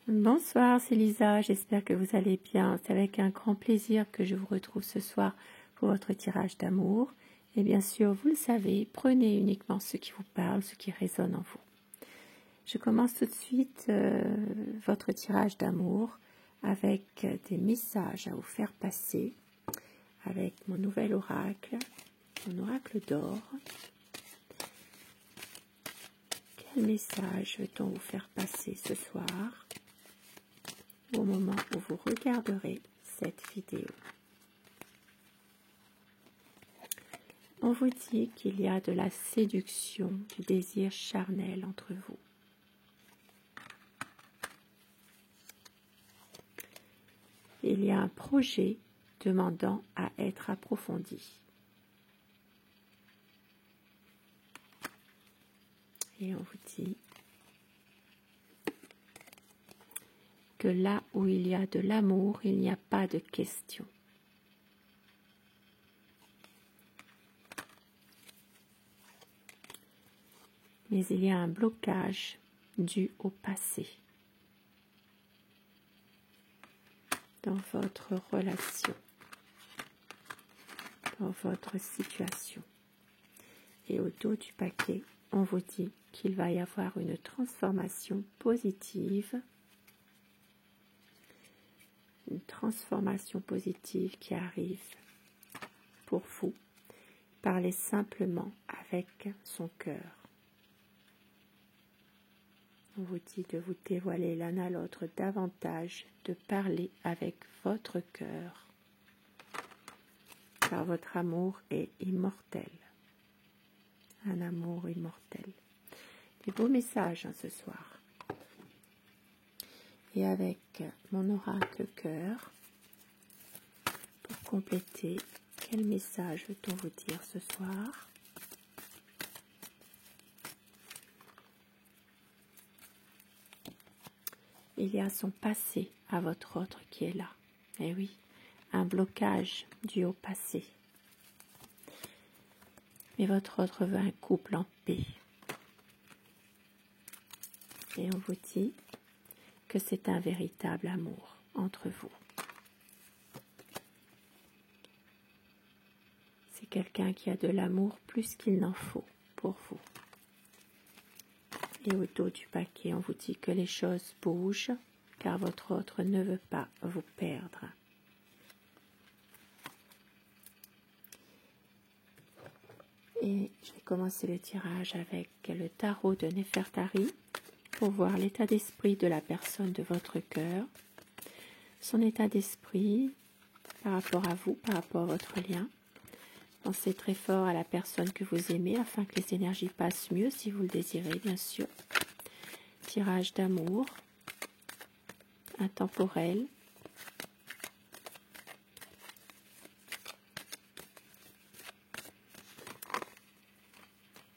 Bonsoir, c'est Lisa, j'espère que vous allez bien. C'est avec un grand plaisir que je vous retrouve ce soir pour votre tirage d'amour. Et bien sûr, vous le savez, prenez uniquement ce qui vous parle, ce qui résonne en vous. Je commence tout de suite votre tirage d'amour avec des messages à vous faire passer, avec mon nouvel oracle, mon oracle d'or. Quel message veut-on vous faire passer ce soir au moment où vous regarderez cette vidéo? On vous dit qu'il y a de la séduction, du désir charnel entre vous. Il y a un projet demandant à être approfondi. Et on vous dit que là où il y a de l'amour, il n'y a pas de question. Mais il y a un blocage dû au passé dans votre relation, dans votre situation. Et au dos du paquet, on vous dit qu'il va y avoir une transformation positive, qui arrive pour vous. Parlez simplement avec son cœur. On vous dit de vous dévoiler l'un à l'autre davantage, de parler avec votre cœur, car votre amour est immortel. Un amour immortel. Des beaux messages ce soir. Et avec mon oracle cœur, pour compléter, quel message veut-on vous dire ce soir? Il y a son passé à votre autre qui est là. Eh oui, un blocage dû au passé. Mais votre autre veut un couple en paix. Et on vous dit que c'est un véritable amour entre vous. C'est quelqu'un qui a de l'amour plus qu'il n'en faut pour vous. Et au dos du paquet, on vous dit que les choses bougent, car votre autre ne veut pas vous perdre. Et je vais commencer le tirage avec le tarot de Nefertari pour voir l'état d'esprit de la personne de votre cœur, son état d'esprit par rapport à vous, par rapport à votre lien. Pensez très fort à la personne que vous aimez afin que les énergies passent mieux si vous le désirez, bien sûr. Tirage d'amour, intemporel.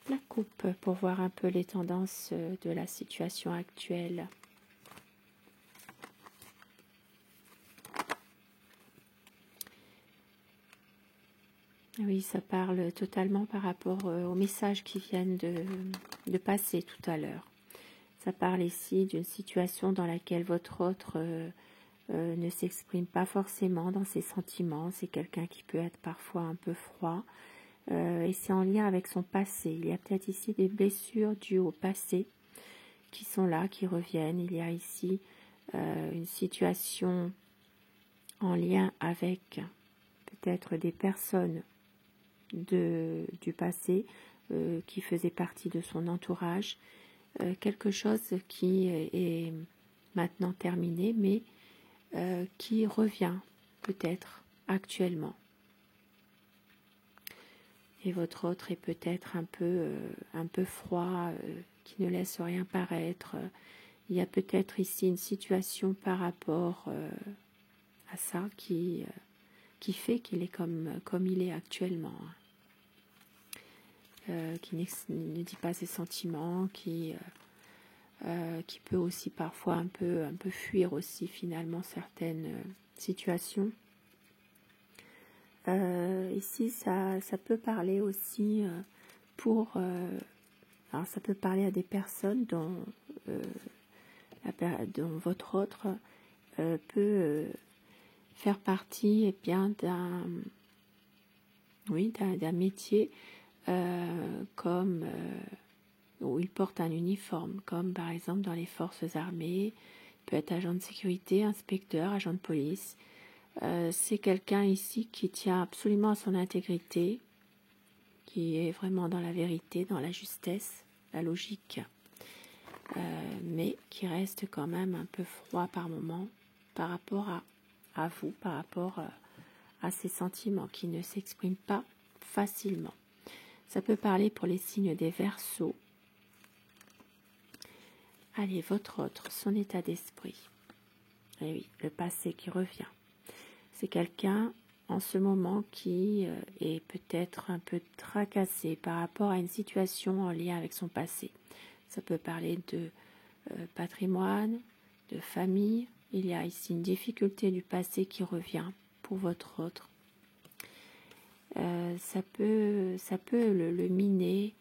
La coupe pour voir un peu les tendances de la situation actuelle. Oui, ça parle totalement par rapport aux messages qui viennent de passer tout à l'heure. Ça parle ici d'une situation dans laquelle votre autre ne s'exprime pas forcément dans ses sentiments. C'est quelqu'un qui peut être parfois un peu froid. Et c'est en lien avec son passé. Il y a peut-être ici des blessures dues au passé qui sont là, qui reviennent. Il y a ici une situation en lien avec peut-être des personnes du passé qui faisaient partie de son entourage. Quelque chose qui est maintenant terminé, mais qui revient peut-être actuellement. Et votre autre est peut-être un peu froid, qui ne laisse rien paraître. Il y a peut-être ici une situation par rapport à ça qui fait qu'il est comme il est actuellement. Qui ne dit pas ses sentiments, qui peut aussi parfois un peu fuir aussi finalement certaines situations. Ici, ça peut parler aussi alors ça peut parler à des personnes dont dont votre autre peut faire partie bien d'un métier comme où il porte un uniforme, comme par exemple dans les forces armées, il peut être agent de sécurité, inspecteur, agent de police. C'est quelqu'un ici qui tient absolument à son intégrité, qui est vraiment dans la vérité, dans la justesse, la logique, mais qui reste quand même un peu froid par moments par rapport à vous, par rapport à ses sentiments qui ne s'expriment pas facilement. Ça peut parler pour les signes des Verseaux. Allez, votre autre, son état d'esprit. Et oui, le passé qui revient. C'est quelqu'un en ce moment qui est peut-être un peu tracassé par rapport à une situation en lien avec son passé. Ça peut parler de patrimoine, de famille. Il y a ici une difficulté du passé qui revient pour votre autre. Ça peut le miner.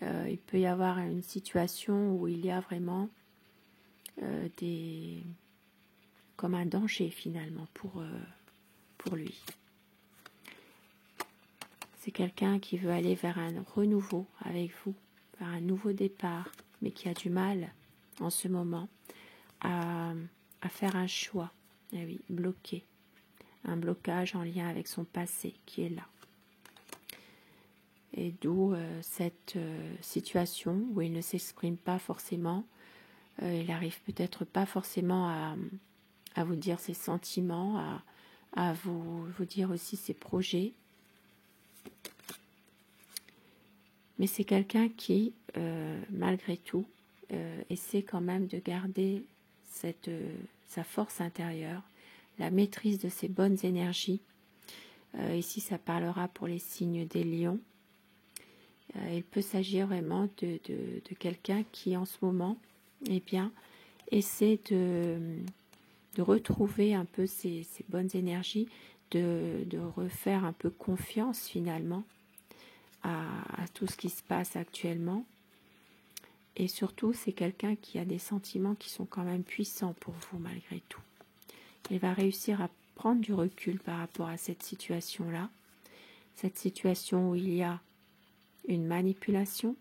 Il peut y avoir une situation où il y a vraiment comme un danger finalement pour lui. C'est quelqu'un qui veut aller vers un renouveau avec vous, vers un nouveau départ, mais qui a du mal en ce moment à faire un choix. Eh oui, bloqué. Un blocage en lien avec son passé qui est là. Et d'où cette situation où il ne s'exprime pas forcément, il n'arrive peut-être pas forcément à vous dire ses sentiments, à vous dire aussi ses projets. Mais c'est quelqu'un qui, malgré tout, essaie quand même de garder sa force intérieure, la maîtrise de ses bonnes énergies. Ici, ça parlera pour les signes des lions. Il peut s'agir vraiment de quelqu'un qui, en ce moment, essaie de retrouver un peu ses bonnes énergies, de refaire un peu confiance finalement à tout ce qui se passe actuellement. Et surtout, c'est quelqu'un qui a des sentiments qui sont quand même puissants pour vous malgré tout. Il va réussir à prendre du recul par rapport à cette situation-là. Cette situation où il y a une manipulation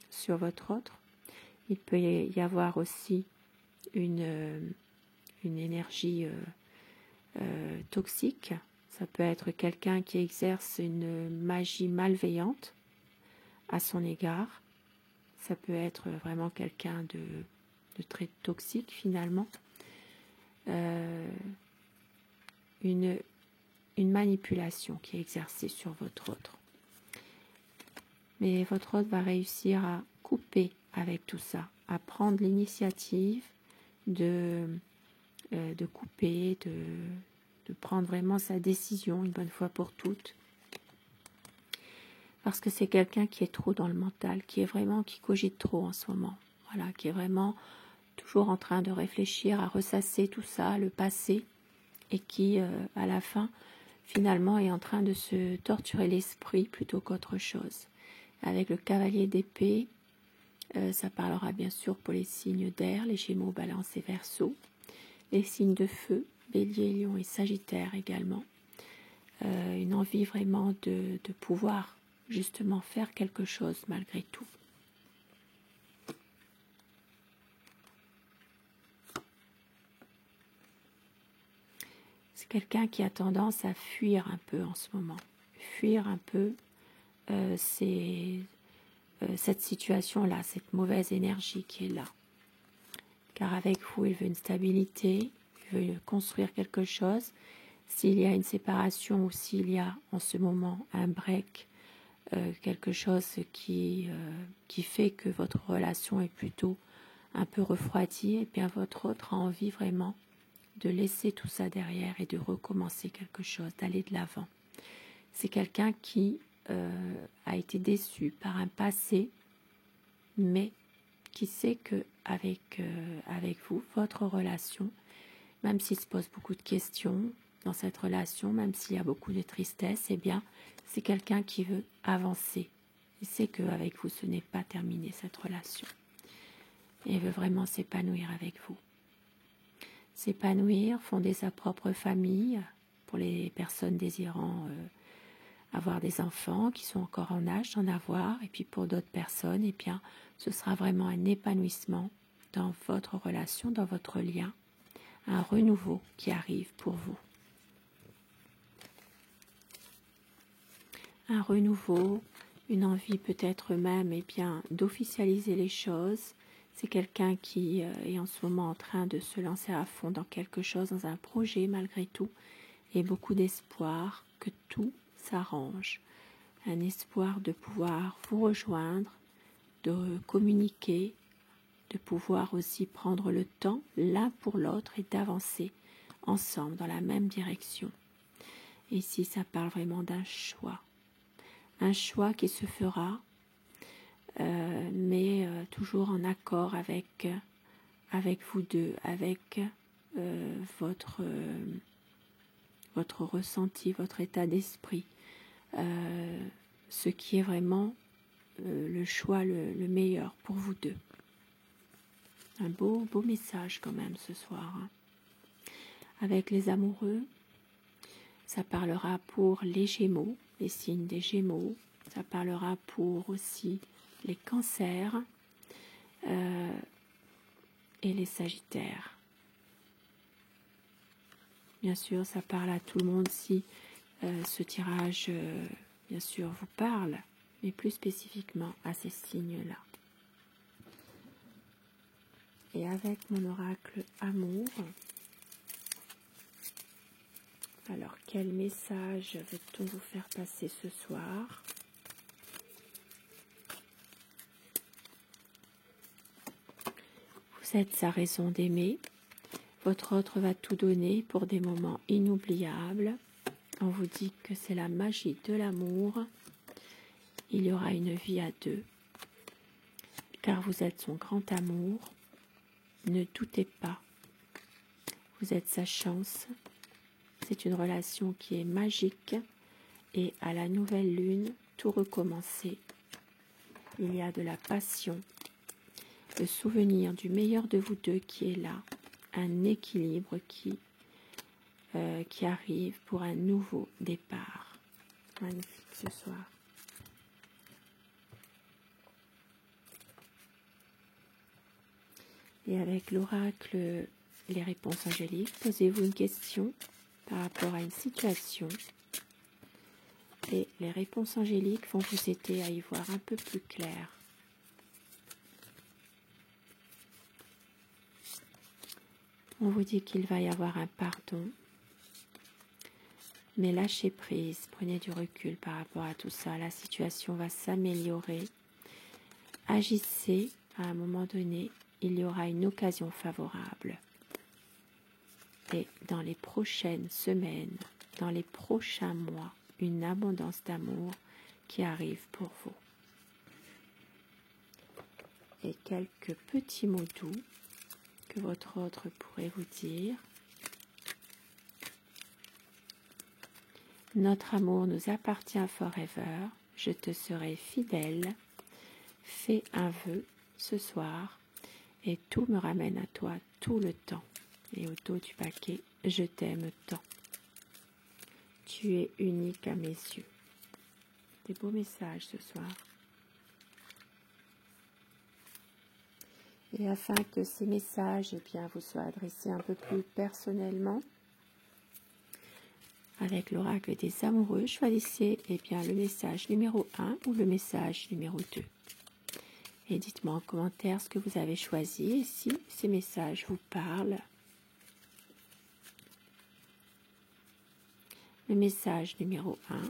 sur votre autre. Il peut y avoir aussi une énergie toxique. Ça peut être quelqu'un qui exerce une magie malveillante à son égard. Ça peut être vraiment quelqu'un de très toxique finalement. Une manipulation qui est exercée sur votre autre. Mais votre autre va réussir à couper avec tout ça, à prendre l'initiative de couper, de prendre vraiment sa décision une bonne fois pour toutes. Parce que c'est quelqu'un qui est trop dans le mental, qui cogite trop en ce moment. Voilà, qui est vraiment toujours en train de réfléchir, à ressasser tout ça, le passé, et qui, à la fin, finalement, est en train de se torturer l'esprit plutôt qu'autre chose. Avec le cavalier d'épée, ça parlera bien sûr pour les signes d'air, les Gémeaux, Balance et Verseau. Les signes de feu, Bélier, Lion et Sagittaire également. Une envie vraiment de pouvoir justement faire quelque chose malgré tout. C'est quelqu'un qui a tendance à fuir un peu en ce moment. Fuir un peu cette situation-là, cette mauvaise énergie qui est là. Car avec vous, il veut une stabilité, il veut construire quelque chose. S'il y a une séparation ou s'il y a en ce moment un break, quelque chose qui fait que votre relation est plutôt un peu refroidie, et bien votre autre a envie vraiment de laisser tout ça derrière et de recommencer quelque chose, d'aller de l'avant. C'est quelqu'un qui a été déçu par un passé, mais qui sait que avec vous, votre relation, même s'il se pose beaucoup de questions dans cette relation, même s'il y a beaucoup de tristesse, eh bien, c'est quelqu'un qui veut avancer. Il sait qu'avec vous, ce n'est pas terminé, cette relation. et veut vraiment s'épanouir avec vous. S'épanouir, fonder sa propre famille, pour les personnes désirant avoir des enfants qui sont encore en âge d'en avoir, et puis pour d'autres personnes, eh bien, ce sera vraiment un épanouissement dans votre relation, dans votre lien, un renouveau qui arrive pour vous. Un renouveau, une envie peut-être même eh bien, d'officialiser les choses. C'est quelqu'un qui est en ce moment en train de se lancer à fond dans quelque chose, dans un projet malgré tout, et beaucoup d'espoir que tout s'arrange. Un espoir de pouvoir vous rejoindre, de communiquer, de pouvoir aussi prendre le temps l'un pour l'autre et d'avancer ensemble dans la même direction. Et ici, ça parle vraiment d'un choix. Un choix qui se fera, mais toujours en accord avec vous deux, avec votre ressenti, votre état d'esprit, ce qui est vraiment le choix le meilleur pour vous deux. Un beau message quand même ce soir. Hein. Avec les amoureux, ça parlera pour les Gémeaux, les signes des Gémeaux. Ça parlera pour aussi les Cancers et les Sagittaires. Bien sûr, ça parle à tout le monde si ce tirage, bien sûr, vous parle, mais plus spécifiquement à ces signes-là. Et avec mon oracle amour, alors quel message veut-on vous faire passer ce soir ? Vous êtes sa raison d'aimer. Votre autre va tout donner pour des moments inoubliables. On vous dit que c'est la magie de l'amour. Il y aura une vie à deux, car vous êtes son grand amour. Ne doutez pas, vous êtes sa chance. C'est une relation qui est magique et à la nouvelle lune, tout recommencer. Il y a de la passion, le souvenir du meilleur de vous deux qui est là, un équilibre qui arrive pour un nouveau départ. Magnifique ce soir. Et avec l'oracle, les réponses angéliques, posez-vous une question par rapport à une situation. Et les réponses angéliques vont vous aider à y voir un peu plus clair. On vous dit qu'il va y avoir un pardon. Mais lâchez prise, prenez du recul par rapport à tout ça. La situation va s'améliorer. Agissez à un moment donné. Il y aura une occasion favorable. Et dans les prochaines semaines, dans les prochains mois, une abondance d'amour qui arrive pour vous. Et quelques petits mots doux que votre autre pourrait vous dire. Notre amour nous appartient forever. Je te serai fidèle. Fais un vœu ce soir. Et tout me ramène à toi tout le temps. Et au dos du paquet, je t'aime tant. Tu es unique à mes yeux. Des beaux messages ce soir. Et afin que ces messages vous soient adressés un peu plus personnellement, avec l'oracle des amoureux, choisissez le message numéro 1 ou le message numéro 2. Et dites-moi en commentaire ce que vous avez choisi et si ces messages vous parlent. Le message numéro 1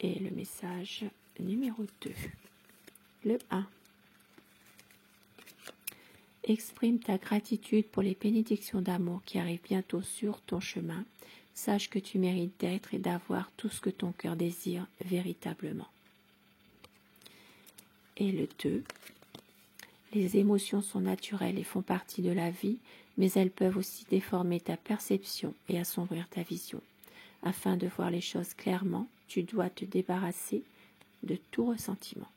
et le message numéro 2. Le 1. Exprime ta gratitude pour les bénédictions d'amour qui arrivent bientôt sur ton chemin. Sache que tu mérites d'être et d'avoir tout ce que ton cœur désire véritablement. Et le 2. Les émotions sont naturelles et font partie de la vie, mais elles peuvent aussi déformer ta perception et assombrir ta vision. Afin de voir les choses clairement, tu dois te débarrasser de tout ressentiment.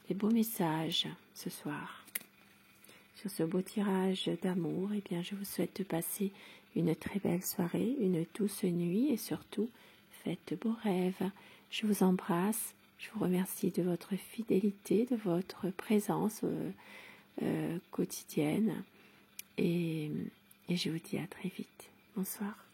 des beaux messages ce soir. Sur ce beau tirage d'amour, eh bien, je vous souhaite de passer une très belle soirée, une douce nuit et surtout, faites de beaux rêves. Je vous embrasse, je vous remercie de votre fidélité, de votre présence quotidienne et je vous dis à très vite. Bonsoir.